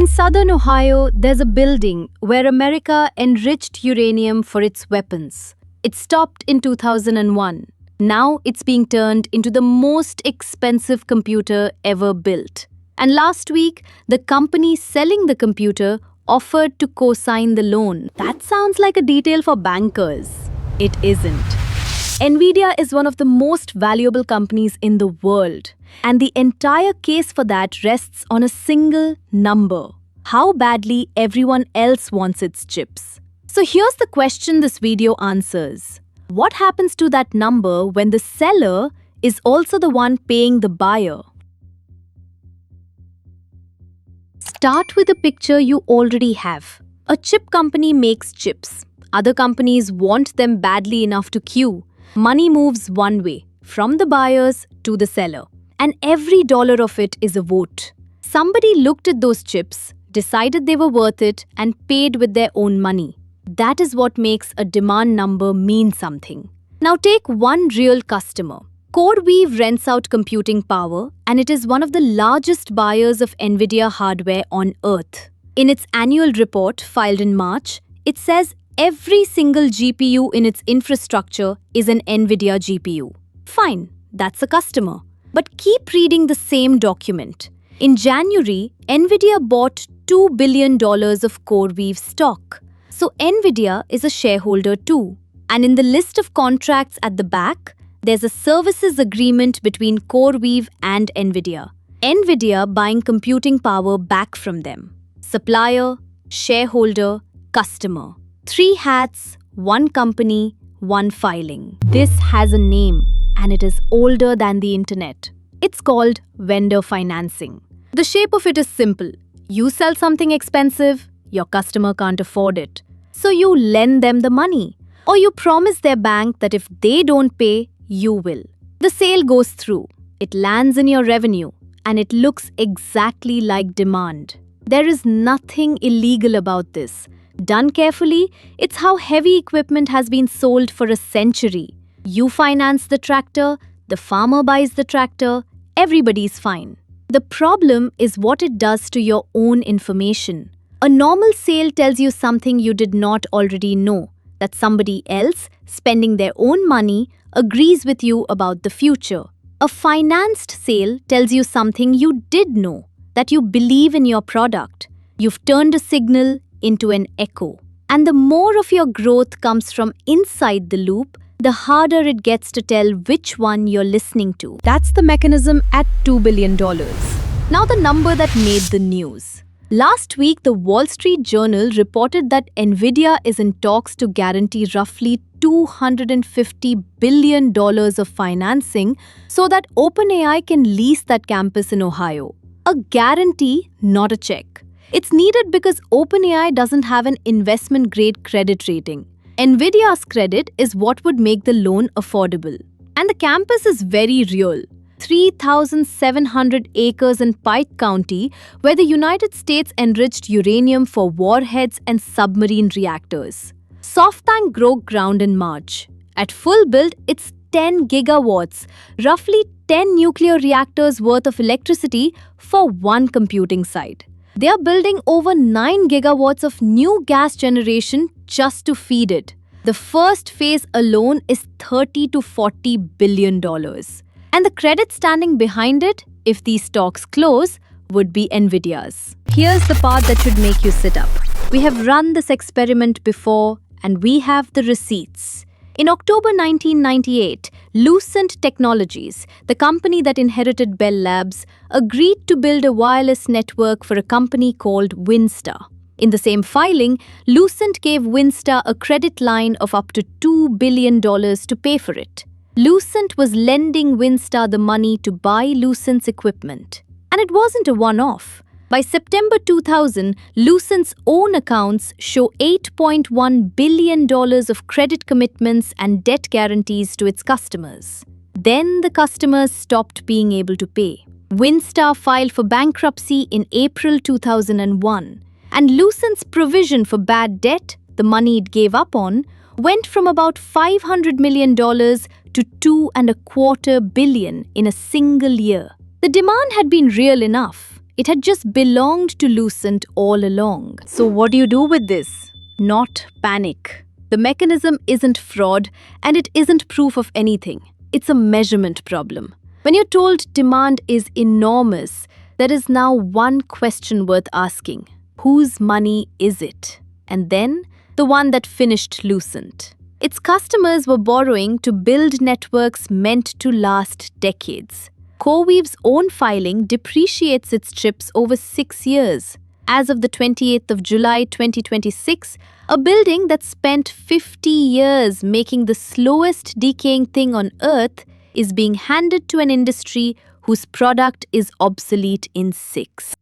In southern Ohio, there's a building where America enriched uranium for its weapons. It stopped in 2001. Now it's being turned into the most expensive computer ever built. And last week, the company selling the computer offered to co-sign the loan. That sounds like a detail for bankers. It isn't. Nvidia is one of the most valuable companies in the world, and the entire case for that rests on a single number: how badly everyone else wants its chips. So here's the question this video answers. What happens to that number when the seller is also the one paying the buyer? Start with a picture you already have. A chip company makes chips. Other companies want them badly enough to queue. Money moves one way, from the buyers to the seller. And every dollar of it is a vote. Somebody looked at those chips, decided they were worth it, and paid with their own money. That is what makes a demand number mean something. Now take one real customer. CoreWeave rents out computing power, and it is one of the largest buyers of Nvidia hardware on earth. In its annual report filed in March, it says every single GPU in its infrastructure is an Nvidia GPU. Fine, that's a customer. But keep reading the same document. In January, Nvidia bought $2 billion of CoreWeave stock. So Nvidia is a shareholder too. And in the list of contracts at the back, there's a services agreement between CoreWeave and Nvidia. Nvidia buying computing power back from them. Supplier, shareholder, customer. 3 hats, 1 company, 1 filing. This has a name, and it is older than the internet. It's called vendor financing. The shape of it is simple. You sell something expensive, your customer can't afford it. So you lend them the money. Or you promise their bank that if they don't pay, you will. The sale goes through. It lands in your revenue, and it looks exactly like demand. There is nothing illegal about this. Done carefully, it's how heavy equipment has been sold for a century. You finance the tractor, the farmer buys the tractor, everybody's fine. The problem is what it does to your own information. A normal sale tells you something you did not already know, that somebody else, spending their own money, agrees with you about the future. A financed sale tells you something you did know, that you believe in your product. You've turned a signal into an echo. And the more of your growth comes from inside the loop, the harder it gets to tell which one you're listening to. That's the mechanism at $2 billion. Now the number that made the news. Last week, the Wall Street Journal reported that Nvidia is in talks to guarantee roughly $250 billion of financing so that OpenAI can lease that campus in Ohio. A guarantee, not a check. It's needed because OpenAI doesn't have an investment-grade credit rating. Nvidia's credit is what would make the loan affordable. And the campus is very real. 3,700 acres in Pike County, where the United States enriched uranium for warheads and submarine reactors. SoftBank broke ground in March. At full build, it's 10 gigawatts, roughly 10 nuclear reactors worth of electricity for one computing site. They are building over 9 gigawatts of new gas generation just to feed it. The first phase alone is $30 to $40 billion. And the credit standing behind it, if these stocks close, would be Nvidia's. Here's the part that should make you sit up. We have run this experiment before, and we have the receipts. In October 1998, Lucent Technologies, the company that inherited Bell Labs, agreed to build a wireless network for a company called Winstar. In the same filing, Lucent gave Winstar a credit line of up to $2 billion to pay for it. Lucent was lending Winstar the money to buy Lucent's equipment. And it wasn't a one-off. By September 2000, Lucent's own accounts show $8.1 billion of credit commitments and debt guarantees to its customers. Then the customers stopped being able to pay. Winstar filed for bankruptcy in April 2001, and Lucent's provision for bad debt, the money it gave up on, went from about $500 million to $2.25 billion in a single year. The demand had been real enough. It had just belonged to Lucent all along. So, what do you do with this? Not panic. The mechanism isn't fraud and it isn't proof of anything. It's a measurement problem. When you're told demand is enormous, there is now one question worth asking: whose money is it? And then, the one that finished Lucent. Its customers were borrowing to build networks meant to last decades. CoreWeave's own filing depreciates its chips over 6 years. As of the 28th of July 2026, a building that spent 50 years making the slowest decaying thing on Earth is being handed to an industry whose product is obsolete in 6.